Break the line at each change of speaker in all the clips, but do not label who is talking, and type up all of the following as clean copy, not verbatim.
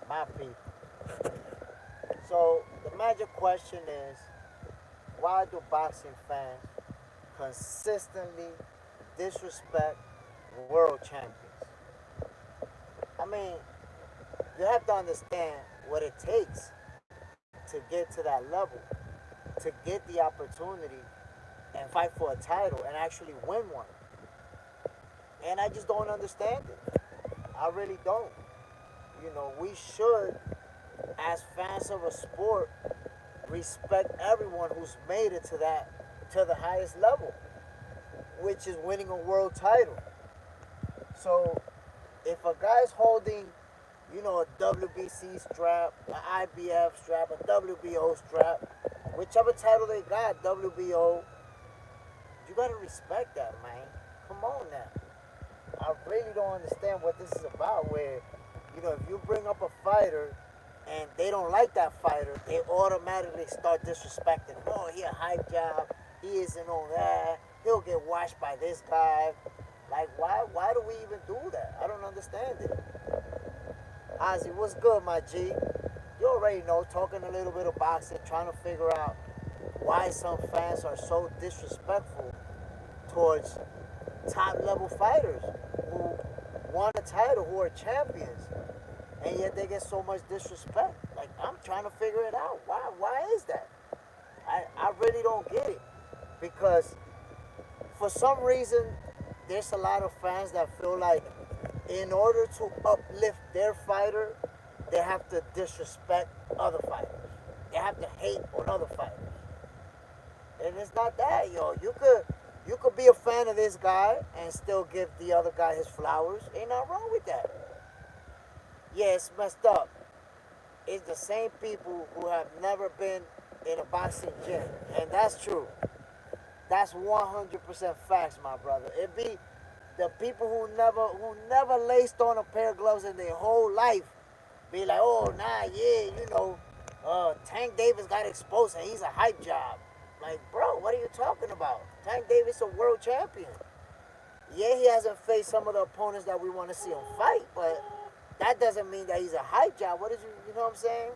my people. So the magic question is, why do boxing fans consistently disrespect world champions? I mean, you have to understand what it takes to get to that level, to get the opportunity and fight for a title and actually win one. And I just don't understand it. I really don't. You know, we should, as fans of a sport, respect everyone who's made it to the highest level, which is winning a world title. So if a guy's holding, a WBC strap, an IBF strap, a WBO strap, whichever title they got, WBO, you gotta respect that, man. Come on now. I really don't understand what this is about. Where, if you bring up a fighter and they don't like that fighter, they automatically start disrespecting him. Oh, he a hype job. He isn't on that. He'll get washed by this guy. Like, why? Why do we even do that? I don't understand it. Ozzy, what's good, my G? You already know, talking a little bit of boxing, trying to figure out why some fans are so disrespectful towards top level fighters who won a title, who are champions, and yet they get so much disrespect. Like, I'm trying to figure it out. Why is that? I really don't get it. Because for some reason, there's a lot of fans that feel like in order to uplift their fighter, they have to disrespect other fighters. They have to hate on other fighters. And it's not that, yo. You could be a fan of this guy and still give the other guy his flowers. Ain't nothing wrong with that. Yeah, it's messed up. It's the same people who have never been in a boxing gym. And that's true. That's 100% facts, my brother. It be the people who never laced on a pair of gloves in their whole life be like, oh nah, yeah, Tank Davis got exposed and he's a hype job. Like, bro, what are you talking about? Tank Davis a world champion. Yeah, he hasn't faced some of the opponents that we want to see him fight, but that doesn't mean that he's a hype job. You know what I'm saying?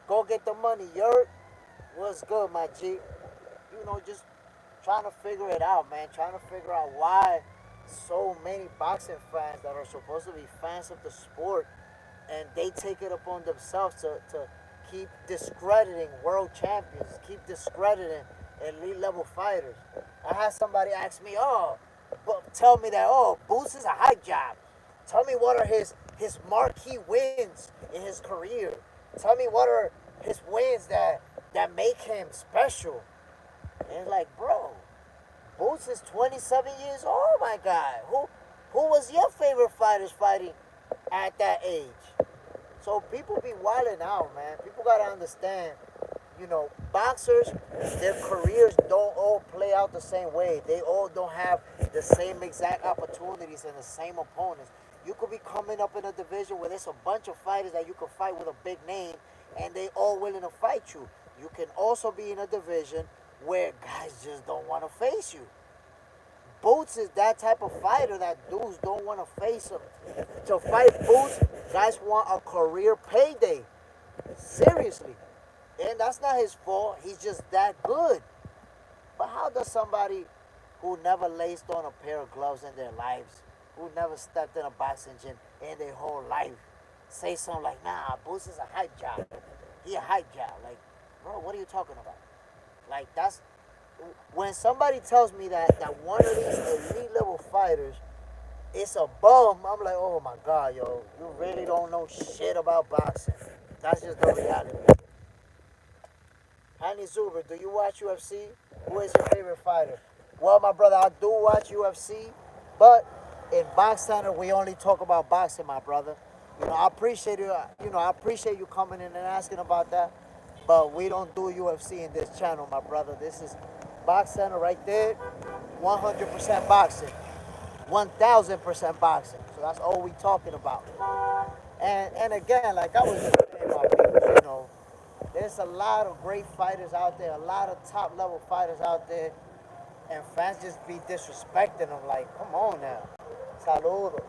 Go get the money, Yurt. What's good, my G? Just trying to figure it out, man. Trying to figure out why so many boxing fans that are supposed to be fans of the sport and they take it upon themselves to keep discrediting world champions, keep discrediting elite level fighters. I had somebody ask me, oh, but tell me that, oh, Boots is a hype job. Tell me what are his marquee wins in his career. Tell me what are his wins that make him special. And it's like, bro, Boots is 27 years old, my guy. Who was your favorite fighters fighting at that age? So people be wilding out, man. People gotta understand, boxers, their careers don't all play out the same way. They all don't have the same exact opportunities and the same opponents. You could be coming up in a division where there's a bunch of fighters that you could fight with a big name, and they all willing to fight you. You can also be in a division where guys just don't want to face you. Boots is that type of fighter that dudes don't want to face him. To fight Boots, guys want a career payday. Seriously. And that's not his fault. He's just that good. But how does somebody who never laced on a pair of gloves in their lives, who never stepped in a boxing gym in their whole life, say something like, nah, Boots is a hype job. He a hype job. Like, bro, what are you talking about? Like, that's when somebody tells me that one of these elite level fighters is a bum, I'm like, oh my god, yo, you really don't know shit about boxing. That's just the reality. Hani Zuber, do you watch UFC? Who is your favorite fighter? Well, my brother, I do watch UFC, but in Box Center we only talk about boxing, my brother. I appreciate you. I appreciate you coming in and asking about that, but we don't do UFC in this channel, my brother. This is Box Center right there, 100% boxing, 1,000% boxing. So that's all we talking about. And again, like I was just saying, my people, there's a lot of great fighters out there, a lot of top level fighters out there, and fans just be disrespecting them. Like, come on now, saludos.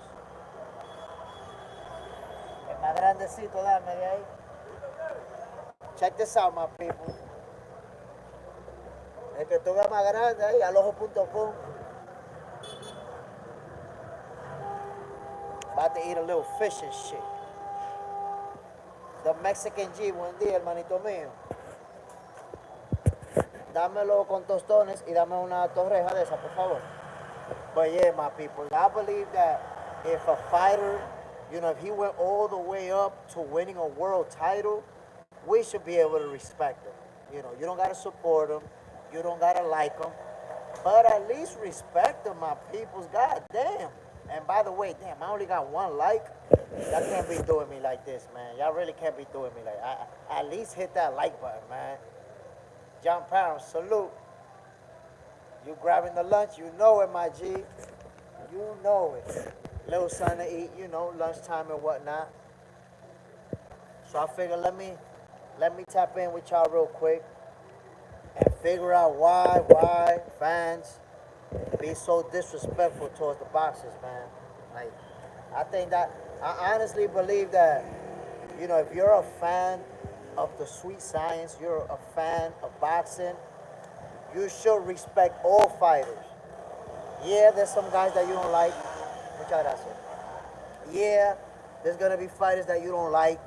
Más grandecito, dame de ahí. Check this out, my people. El que tú veas más grande ahí, alojo.com. About to eat a little fish and shit. The Mexican G, buen día, hermanito mío. Dámelo con tostones y dame una torreja de esa, por favor. But yeah, my people, I believe that if a fighter, if he went all the way up to winning a world title, we should be able to respect him. You don't gotta support him, you don't gotta like him, but at least respect him, my peoples. God damn. And by the way, damn, I only got one like. Y'all can't be doing me like this, man. Y'all really can't be doing me like at least hit that like button, man. John Pound, salute. You grabbing the lunch, you know it, my G. You know it. Little something to eat, lunchtime and whatnot. So I figure let me tap in with y'all real quick and figure out why fans be so disrespectful towards the boxers, man. Like, I honestly believe that, if you're a fan of the sweet science, you're a fan of boxing, you should respect all fighters. Yeah, there's some guys that you don't like. Muchas gracias. Yeah, there's gonna be fighters that you don't like.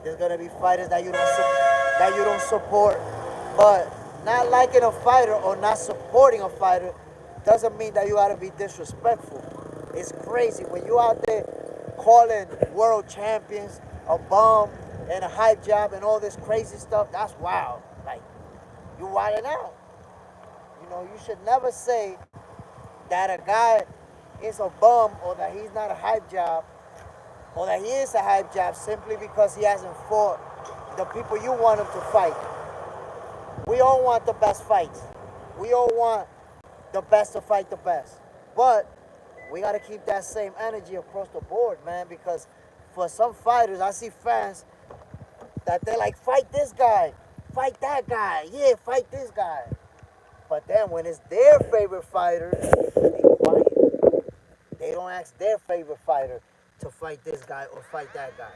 There's gonna be fighters that you don't support. But not liking a fighter or not supporting a fighter doesn't mean that you gotta be disrespectful. It's crazy when you out there calling world champions a bum and a hype job and all this crazy stuff. That's wild. Like, you wilding out. You should never say that a guy is a bum or that he's not a hype job or that he is a hype job simply because he hasn't fought the people you want him to fight. We all want the best fights. We all want the best to fight the best. But we got to keep that same energy across the board, man, because for some fighters, I see fans that they're like, fight this guy, fight that guy, yeah, fight this guy. But then when it's their favorite fighter, they quiet. They don't ask their favorite fighter to fight this guy or fight that guy.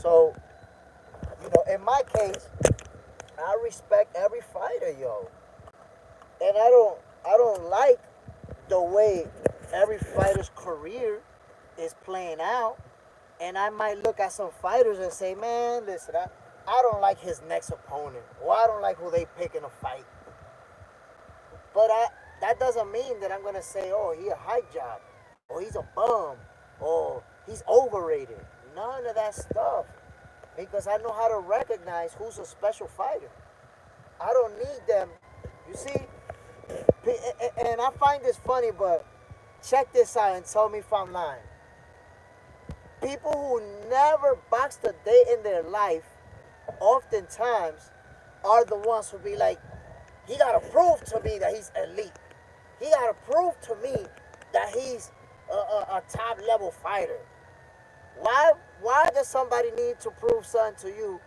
So, in my case, I respect every fighter, yo. And I don't like the way every fighter's career is playing out. And I might look at some fighters and say, man, listen, I don't like his next opponent, or I don't like who they pick in a fight. But that doesn't mean that I'm gonna say, oh, he a hype job, or he's a bum, or he's overrated. None of that stuff, because I know how to recognize who's a special fighter. I don't need them. You see, and I find this funny, but check this out and tell me if I'm lying. People who never boxed a day in their life oftentimes are the ones who be like, he gotta prove to me that he's elite. He gotta prove to me that he's a top level fighter. Why does somebody need to prove something to you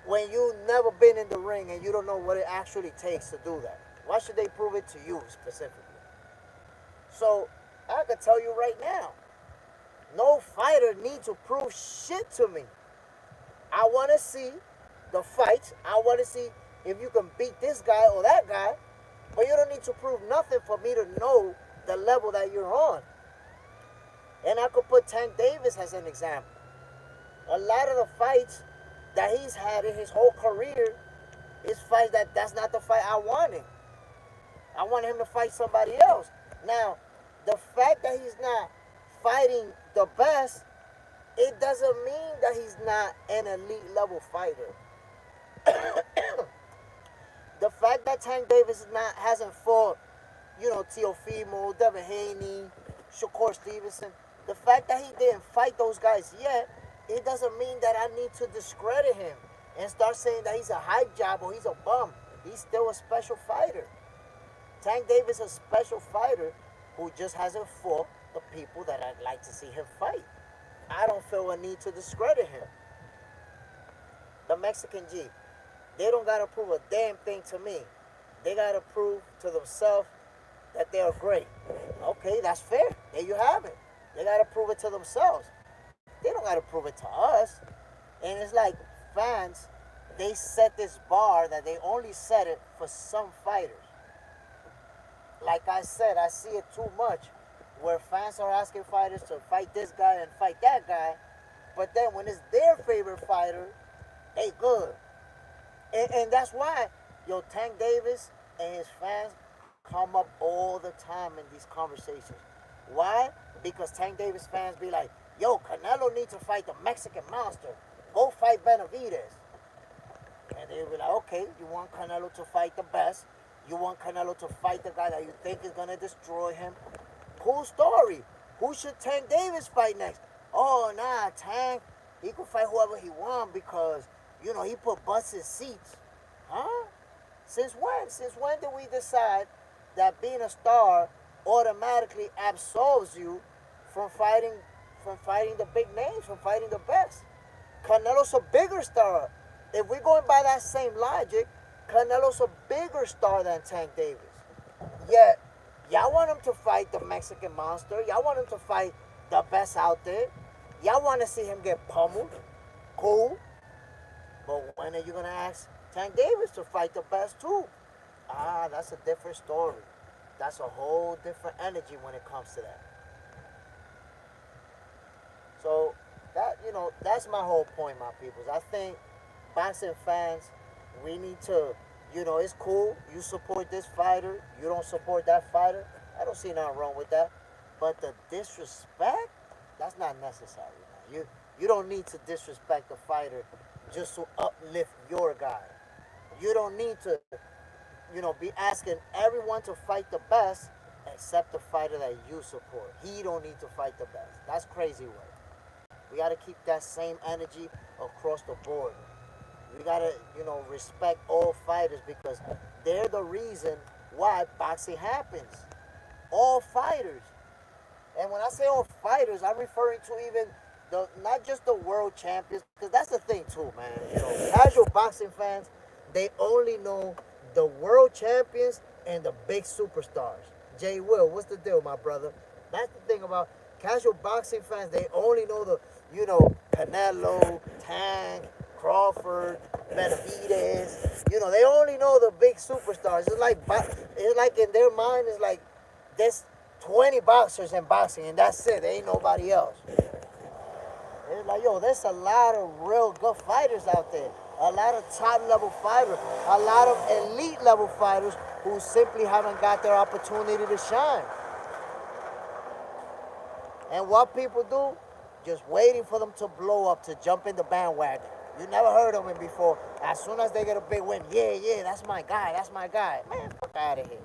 when you've never been in the ring and you don't know what it actually takes to do that? Why should they prove it to you specifically? So I can tell you right now, no fighter needs to prove shit to me. I want to see the fights. I want to see if you can beat this guy or that guy. But you don't need to prove nothing for me to know the level that you're on. And I could put Tank Davis as an example. A lot of the fights that he's had in his whole career is fights that's not the fight I wanted. I wanted him to fight somebody else. Now, the fact that he's not fighting the best, it doesn't mean that he's not an elite level fighter. The fact that Tank Davis hasn't fought, Teofimo, Devin Haney, Shakur Stevenson, the fact that he didn't fight those guys yet, it doesn't mean that I need to discredit him and start saying that he's a hype job or he's a bum. He's still a special fighter. Tank Davis is a special fighter who just hasn't fought the people that I'd like to see him fight. I don't feel a need to discredit him. The Mexican G, they don't gotta prove a damn thing to me. They gotta prove to themselves that they are great. Okay, that's fair. There you have it. They gotta prove it to themselves. They don't gotta prove it to us. And it's like fans, they set this bar that they only set it for some fighters. Like I said, I see it too much where fans are asking fighters to fight this guy and fight that guy, but then when it's their favorite fighter, they good. And that's why, yo, Tank Davis and his fans come up all the time in these conversations. Why? Because Tank Davis fans be like, yo, Canelo needs to fight the Mexican monster. Go fight Benavidez. And they'll be like, okay, you want Canelo to fight the best. You want Canelo to fight the guy that you think is going to destroy him. Cool story. Who should Tank Davis fight next? Oh, nah, Tank, he could fight whoever he wants because, he put butts in seats. Huh? Since when? Since when did we decide that being a star automatically absolves you from fighting the big names, from fighting the best? Canelo's a bigger star. If we're going by that same logic, Canelo's a bigger star than Tank Davis. Yet, y'all want him to fight the Mexican monster. Y'all want him to fight the best out there. Y'all want to see him get pummeled. Cool. But when are you going to ask Tank Davis to fight the best too? Ah, that's a different story. That's a whole different energy when it comes to that. So, that's my whole point, my peoples. I think boxing fans, we need to, it's cool. You support this fighter. You don't support that fighter. I don't see nothing wrong with that. But the disrespect, that's not necessary, man. You don't need to disrespect the fighter just to uplift your guy. You don't need to, be asking everyone to fight the best except the fighter that you support. He don't need to fight the best. That's crazy work. We got to keep that same energy across the board. We got to, respect all fighters because they're the reason why boxing happens. All fighters. And when I say all fighters, I'm referring to even not just the world champions, because that's the thing too, man. Casual boxing fans, they only know the world champions and the big superstars. Jay Will, what's the deal, my brother? That's the thing about casual boxing fans. They only know Canelo, Tank, Crawford, Benavidez. They only know the big superstars. It's like in their mind, it's like there's 20 boxers in boxing and that's it. There ain't nobody else. It's like, yo, there's a lot of real good fighters out there. A lot of top level fighters. A lot of elite level fighters who simply haven't got their opportunity to shine. And what people do, just waiting for them to blow up, to jump in the bandwagon. You never heard of him before. As soon as they get a big win, yeah, that's my guy, that's my guy. Man, fuck out of here.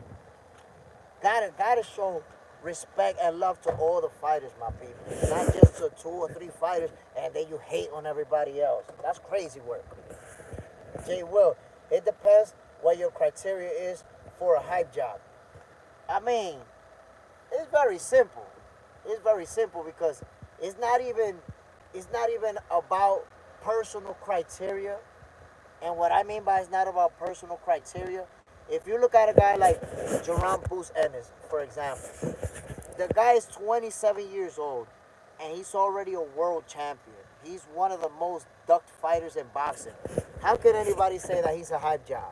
Gotta show respect and love to all the fighters, my people. Not just to 2 or 3 fighters and then you hate on everybody else. That's crazy work. Jay Will, it depends what your criteria is for a hype job. I mean, it's very simple. It's very simple because it's not even about personal criteria. And what I mean by it's not about personal criteria, if you look at a guy like Jerome Booth Ennis, for example, the guy is 27 years old and he's already a world champion. He's one of the most ducked fighters in boxing. How can anybody say that he's a hype job?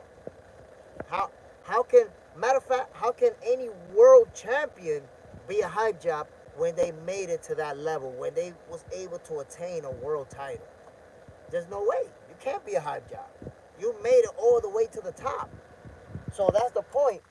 How can matter of fact, how can any world champion be a hype job when they made it to that level, when they was able to attain a world title? There's no way. You can't be a hype job. You made it all the way to the top. So that's the point.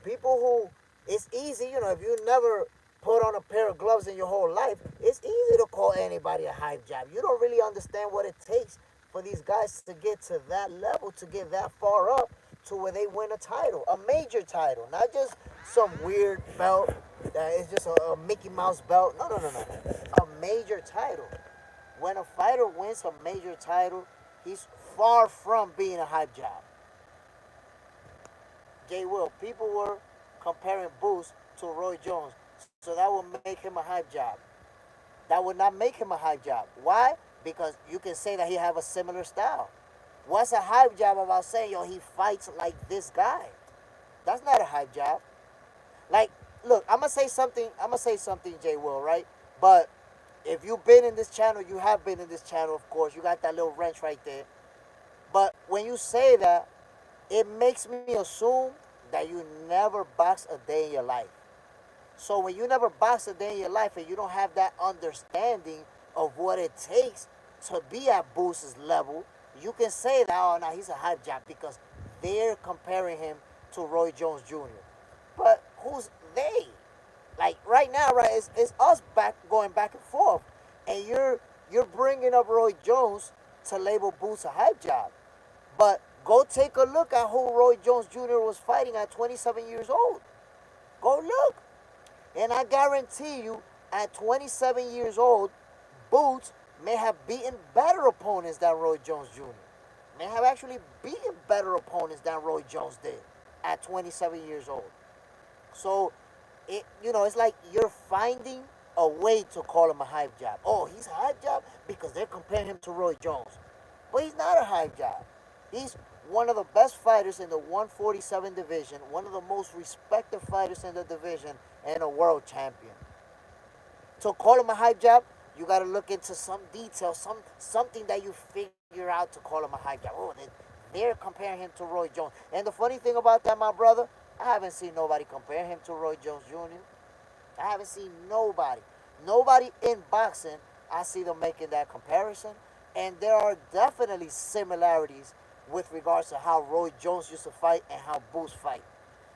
People who, it's easy, if you never put on a pair of gloves in your whole life, it's easy to call anybody a hype job. You don't really understand what it takes for these guys to get to that level, to get that far up to where they win a title, a major title, not just some weird belt that is just a Mickey Mouse belt. No. A major title. When a fighter wins a major title, he's far from being a hype job. Jay Will, people were comparing Boost to Roy Jones, so that would make him a hype job. That would not make him a hype job. Why? Because you can say that he have a similar style. What's a hype job about saying, yo, he fights like this guy? That's not a hype job. Like, look, I'm gonna say something, Jay Will, right? But If you've been in this channel, you have been in this channel, of course. You got that little wrench right there. But when you say that, it makes me assume that you never box a day in your life. So when you never box a day in your life and you don't have that understanding of what it takes to be at Boots' level, you can say that, oh, no, he's a hype job because they're comparing him to Roy Jones Jr. But who's they? Like right now, right? It's us back going back and forth, and you're bringing up Roy Jones to label Boots a hype job. But go take a look at who Roy Jones Jr. was fighting at 27 years old. Go look. And I guarantee you, at 27 years old, Boots may have beaten better opponents than Roy Jones Jr. May have actually beaten better opponents than Roy Jones did at 27 years old. So, it's like you're finding a way to call him a hype job. Oh, he's a hype job because they're comparing him to Roy Jones. But he's not a hype job. He's one of the best fighters in the 147 division, one of the most respected fighters in the division, and a world champion. To call him a hype job, you got to look into some detail, something that you figure out to call him a hype job. Oh, they're comparing him to Roy Jones. And the funny thing about that, my brother, I haven't seen nobody compare him to Roy Jones Jr. I haven't seen nobody. Nobody in boxing, I see them making that comparison. And there are definitely similarities with regards to how Roy Jones used to fight and how Boots fight.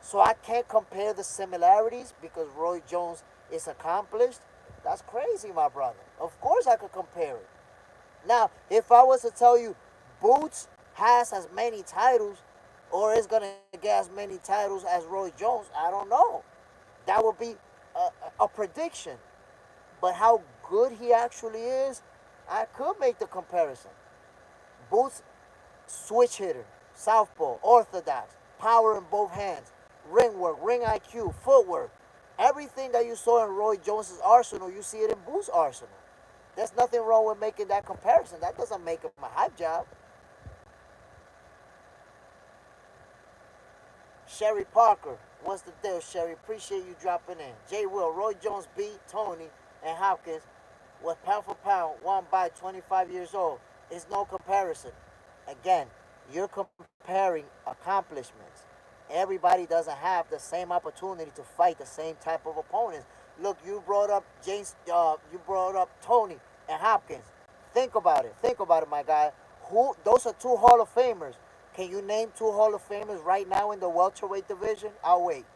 So I can't compare the similarities because Roy Jones is accomplished. That's crazy, my brother. Of course I could compare it. Now, if I was to tell you Boots has as many titles or is going to get as many titles as Roy Jones, I don't know. That would be a prediction. But how good he actually is, I could make the comparison. Boots, switch hitter, southpaw, orthodox, power in both hands, ring work, ring IQ, footwork. Everything that you saw in Roy Jones's arsenal, you see it in Boots' arsenal. There's nothing wrong with making that comparison. That doesn't make him a hype job. Sherry Parker, what's the deal, Sherry? Appreciate you dropping in. Jay Will, Roy Jones beat Tony and Hopkins was pound for pound, won by 25 years old. It's no comparison. Again, you're comparing accomplishments. Everybody doesn't have the same opportunity to fight the same type of opponents. Look, you brought up you brought up Tony and Hopkins. Think about it. Think about it, my guy. Who? Those are two Hall of Famers. Can you name two Hall of Famers right now in the welterweight division? I'll wait.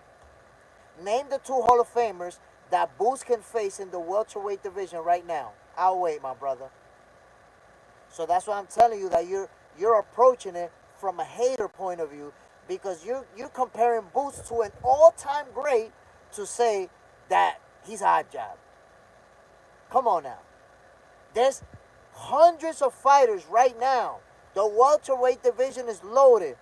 Name the two Hall of Famers that Boots can face in the welterweight division right now. I'll wait, my brother. So that's why I'm telling you that you're approaching it from a hater point of view because you're comparing Boots to an all-time great to say that he's a hot job. Come on now. There's hundreds of fighters right now. The welterweight division is loaded.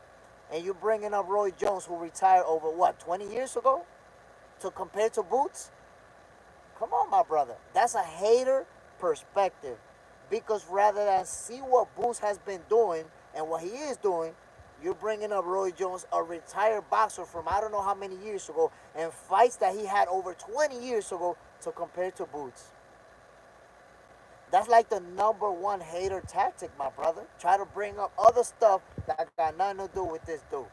And you're bringing up Roy Jones, who retired over, 20 years ago? To compare to Boots? Come on, my brother. That's a hater perspective. Because rather than see what Boots has been doing and what he is doing, you're bringing up Roy Jones, a retired boxer from I don't know how many years ago, and fights that he had over 20 years ago to compare to Boots. That's like the number one hater tactic, my brother. Try to bring up other stuff that got nothing to do with this dude.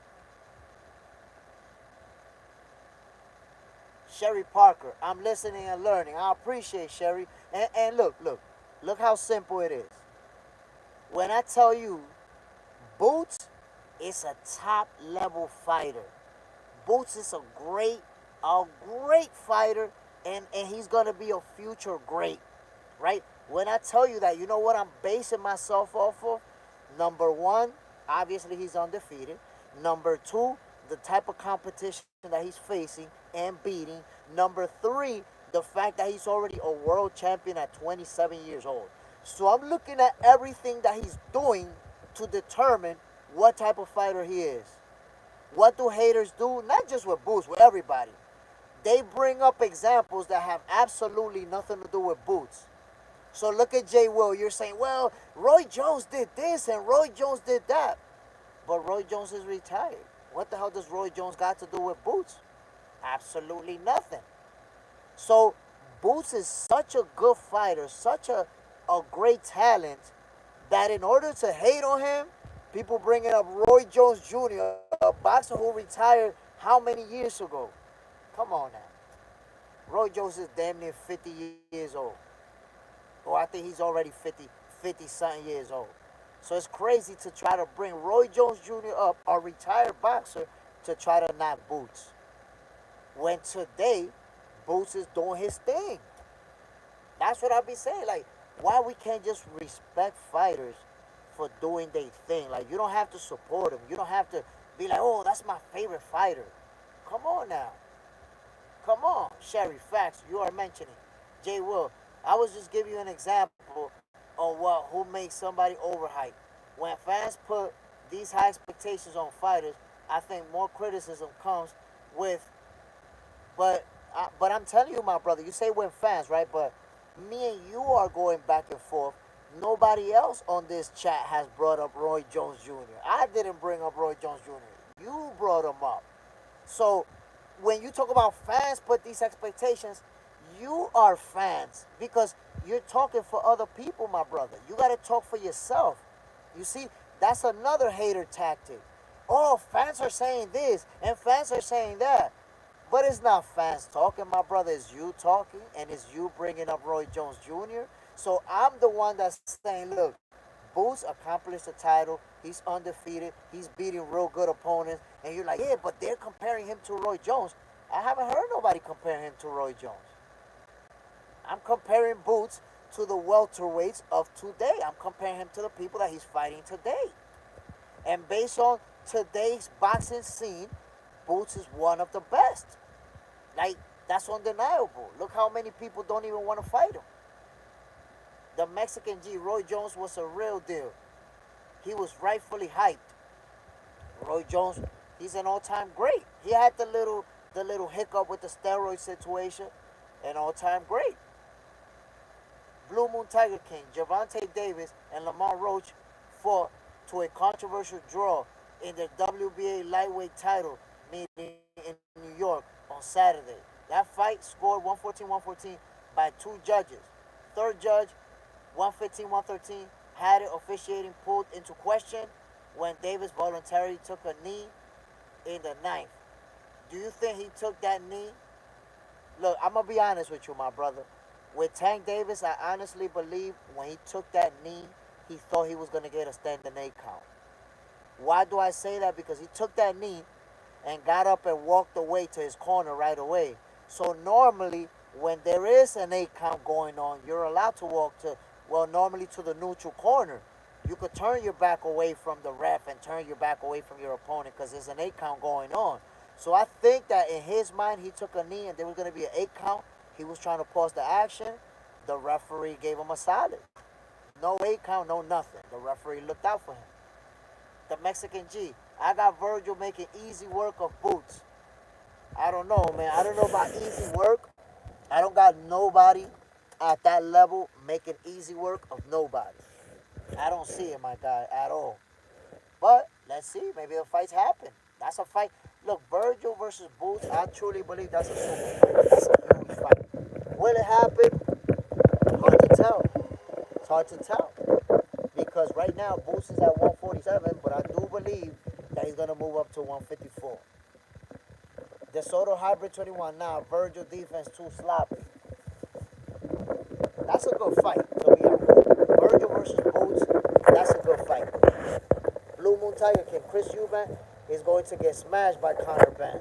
Sherry Parker, I'm listening and learning. I appreciate Sherry. And look how simple it is. When I tell you Boots is a top level fighter. Boots is a great fighter, and he's gonna be a future great, right? When I tell you that, you know what I'm basing myself off of? Number one, obviously he's undefeated. Number two, the type of competition that he's facing and beating. Number three, the fact that he's already a world champion at 27 years old. So I'm looking at everything that he's doing to determine what type of fighter he is. What do haters do? Not just with Boots, with everybody. They bring up examples that have absolutely nothing to do with Boots. So look at Jay Will. You're saying, well, Roy Jones did this and Roy Jones did that. But Roy Jones is retired. What the hell does Roy Jones got to do with Boots? Absolutely nothing. So Boots is such a good fighter, such a great talent that in order to hate on him, people bringing up Roy Jones Jr., a boxer who retired how many years ago? Come on now. Roy Jones is damn near 50 years old. Or I think he's already 50 something years old. So it's crazy to try to bring Roy Jones Jr. up, a retired boxer, to try to knock Boots. When today, Boots is doing his thing. That's what I be saying. Like, why we can't just respect fighters for doing their thing? Like, you don't have to support them. You don't have to be like, oh, that's my favorite fighter. Come on now. Come on. Sherry, facts, you are mentioning. Jay Will, I was just giving you an example on who makes somebody overhyped. When fans put these high expectations on fighters, I think more criticism comes with. But I'm telling you, my brother, you say when fans, right? But me and you are going back and forth. Nobody else on this chat has brought up Roy Jones Jr. I didn't bring up Roy Jones Jr. You brought him up. So when you talk about fans put these expectations, you are fans because you're talking for other people, my brother. You got to talk for yourself. You see, that's another hater tactic. Oh, fans are saying this and fans are saying that. But it's not fans talking, my brother. It's you talking, and it's you bringing up Roy Jones Jr. So I'm the one that's saying, look, Boots accomplished the title. He's undefeated. He's beating real good opponents. And you're like, yeah, but they're comparing him to Roy Jones. I haven't heard nobody compare him to Roy Jones. I'm comparing Boots to the welterweights of today. I'm comparing him to the people that he's fighting today. And based on today's boxing scene, Boots is one of the best. Like, that's undeniable. Look how many people don't even want to fight him. The Mexican G, Roy Jones, was a real deal. He was rightfully hyped. Roy Jones, he's an all-time great. He had the little hiccup with the steroid situation, an all-time great. Blue Moon Tiger King, Gervonta Davis, and Lamar Roach fought to a controversial draw in the WBA lightweight title meeting in New York on Saturday. That fight scored 114-114 by two judges. Third judge, 115-113, had it officiating pulled into question when Davis voluntarily took a knee in the ninth. Do you think he took that knee? Look, I'm going to be honest with you, my brother. With Tank Davis, I honestly believe when he took that knee, he thought he was going to get a standing 8 count. Why do I say that? Because he took that knee and got up and walked away to his corner right away. So normally, when there is an 8 count going on, you're allowed to walk to, well, normally to the neutral corner. You could turn your back away from the ref and turn your back away from your opponent because there's an 8 count going on. So I think that in his mind, he took a knee and there was going to be an 8 count. He was trying to pause the action. The referee gave him a solid. No 8 count, no nothing. The referee looked out for him. The Mexican G. I got Virgil making easy work of Boots. I don't know, man. I don't know about easy work. I don't got nobody at that level making easy work of nobody. I don't see it, my guy, at all. But let's see. Maybe the fights happen. That's a fight. Look, Virgil versus Boots. I truly believe that's a super fight. That's a huge fight. Will it happen? Hard to tell. It's hard to tell because right now Boots is at 147, but I do believe that he's gonna move up to 154. De Soto hybrid 21 now. Virgil defense too sloppy. That's a good fight, to be honest. Virgil versus Boots, that's a good fight. Blue Moon Tiger King, Chris Eubank is going to get smashed by Conor Benn.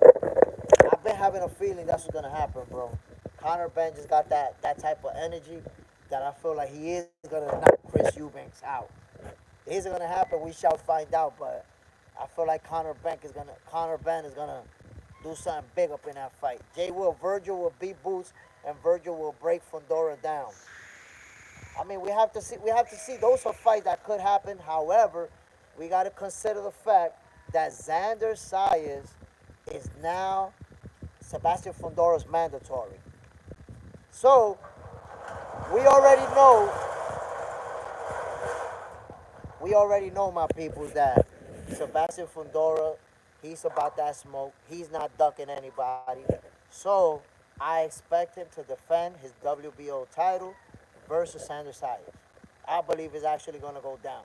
I've been having a feeling that's what's gonna happen, bro. Conor Benn just got that type of energy that I feel like he is gonna knock Chris Eubanks out. Is it gonna happen? We shall find out. But I feel like Conor Benn is gonna do something big up in that fight. Jay Will, Virgil will beat Boots, and Virgil will break Fundora down. I mean, we have to see. We have to see. Those are fights that could happen. However, we got to consider the fact that Xander Sayas is now Sebastian Fundora's mandatory. So we already know. We already know, my people, that Sebastian Fundora, he's about that smoke. He's not ducking anybody. So I expect him to defend his WBO title versus Sanders Sayas. I believe it's actually going to go down.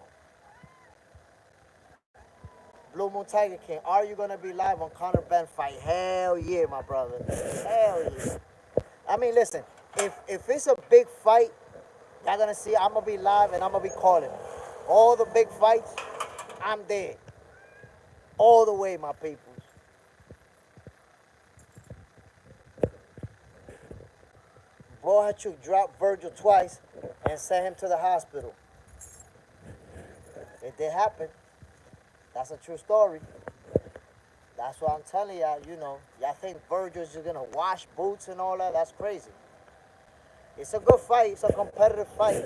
Blue Moon Tiger King, are you going to be live on Conor Ben fight? Hell yeah, my brother. Hell yeah. I mean, listen, if it's a big fight, y'all going to see I'm going to be live and I'm going to be calling it. All the big fights, I'm there. All the way, my people. Bohachuk dropped Virgil twice and sent him to the hospital. It did happen. That's a true story. That's what I'm telling y'all, y'all think Virgil's just gonna wash boots and all that? That's crazy. It's a good fight, it's a competitive fight.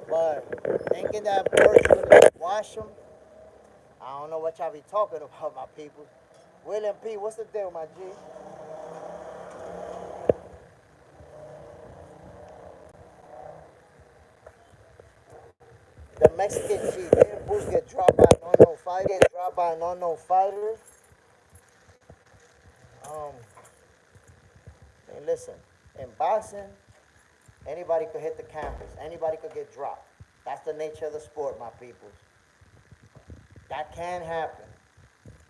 But thinking that Virgil's gonna wash him, I don't know what y'all be talking about, my people. William P., what's the deal, my G? The Mexican G, didn't Boots get dropped by an unknown fighter? Get dropped by an unknown fighter? Um, and listen, in boxing, anybody could hit the canvas. Anybody could get dropped. That's the nature of the sport, my people. That can happen.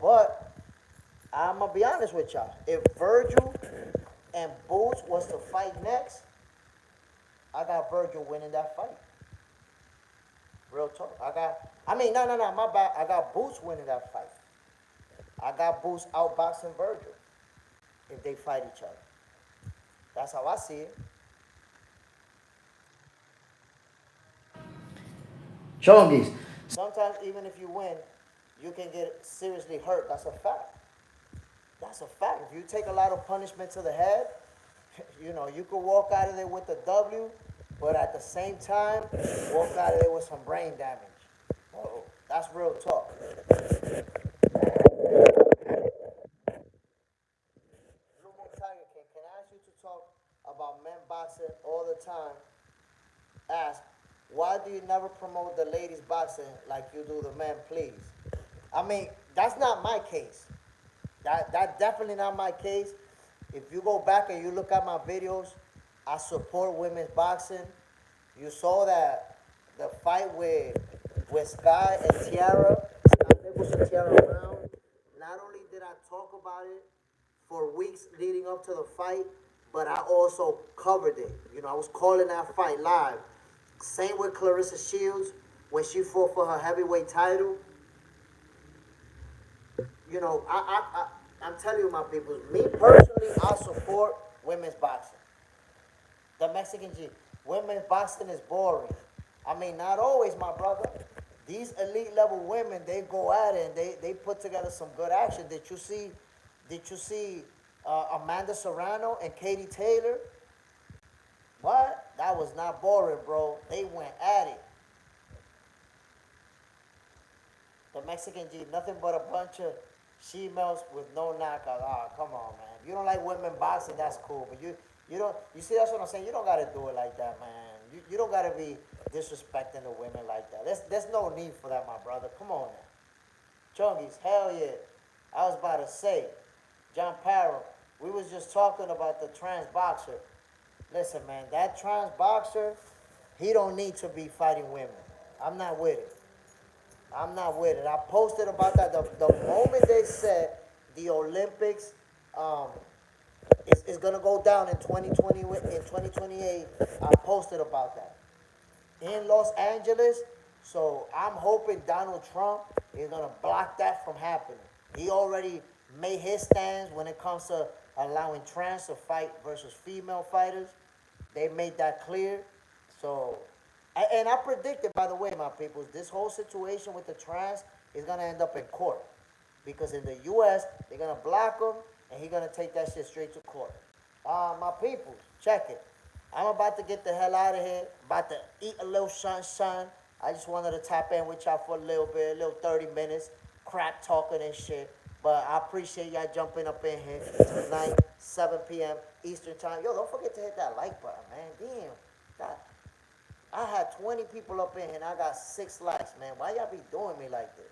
But I'm going to be honest with y'all. If Virgil and Boots was to fight next, I got Virgil winning that fight. Real talk. No, my bad. I got Boots winning that fight. I got Boots outboxing Virgil if they fight each other. That's how I see it. Chongis. Sometimes even if you win, you can get seriously hurt. That's a fact. That's a fact. If you take a lot of punishment to the head, you could walk out of there with a W, but at the same time, walk out of there with some brain damage. Oh, that's real talk. Blue Moon Tiger King, can I ask you to talk about men boxing all the time? Ask, why do you never promote the ladies boxing like you do the men, please? I mean, that's not my case. That definitely not my case. If you go back and you look at my videos, I support women's boxing. You saw that the fight with Sky and Tiara, Sky Nichols and Tiara Brown. Not only did I talk about it for weeks leading up to the fight, but I also covered it. I was calling that fight live. Same with Clarissa Shields when she fought for her heavyweight title. I'm telling you, my people, me personally, I support women's boxing. The Mexican G. Women's boxing is boring. I mean, not always, my brother. These elite level women, they go at it and they put together some good action. Did you see Amanda Serrano and Katie Taylor? What? That was not boring, bro. They went at it. The Mexican G, nothing but a bunch of she-males with no knockout. Ah, come on, man. If you don't like women boxing, that's cool. But you see, that's what I'm saying. You don't gotta do it like that, man. You don't gotta be disrespecting the women like that. There's no need for that, my brother. Come on now. Chungies, hell yeah. I was about to say, John Parrow, we was just talking about the trans boxer. Listen, man, that trans boxer, he don't need to be fighting women. I'm not with it. I'm not with it. I posted about that. The moment they said the Olympics um, is gonna go down in 2020 in 2028, I posted about that in Los Angeles. So I'm hoping Donald Trump is gonna block that from happening. He already made his stance when it comes to allowing trans to fight versus female fighters. They made that clear. So, and I predicted, by the way, my people, this whole situation with the trans is gonna end up in court, because in the U.S. they're gonna block him, and he's gonna take that shit straight to court. My people, check it. I'm about to get the hell out of here. About to eat a little sunshine. I just wanted to tap in with y'all for a little bit, a little 30 minutes, crap talking and shit. But I appreciate y'all jumping up in here tonight, 7 p.m. Eastern time. Yo, don't forget to hit that like button, man. Damn. That, I had 20 people up in here and I got 6 likes, man. Why y'all be doing me like this?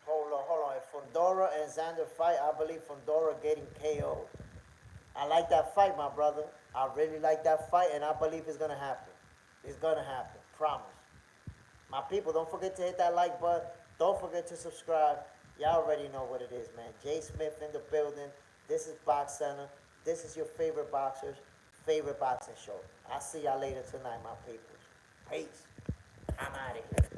Hold on. Fundora and Xander fight, I believe Fundora getting KO'd. I like that fight, my brother. I really like that fight, and I believe it's gonna happen. It's gonna happen. Promise. My people, don't forget to hit that like button. Don't forget to subscribe. Y'all already know what it is, man. Jay Smith in the building. This is Box Center. This is your favorite boxer's favorite boxing show. I'll see y'all later tonight, my people. Peace. I'm out of here.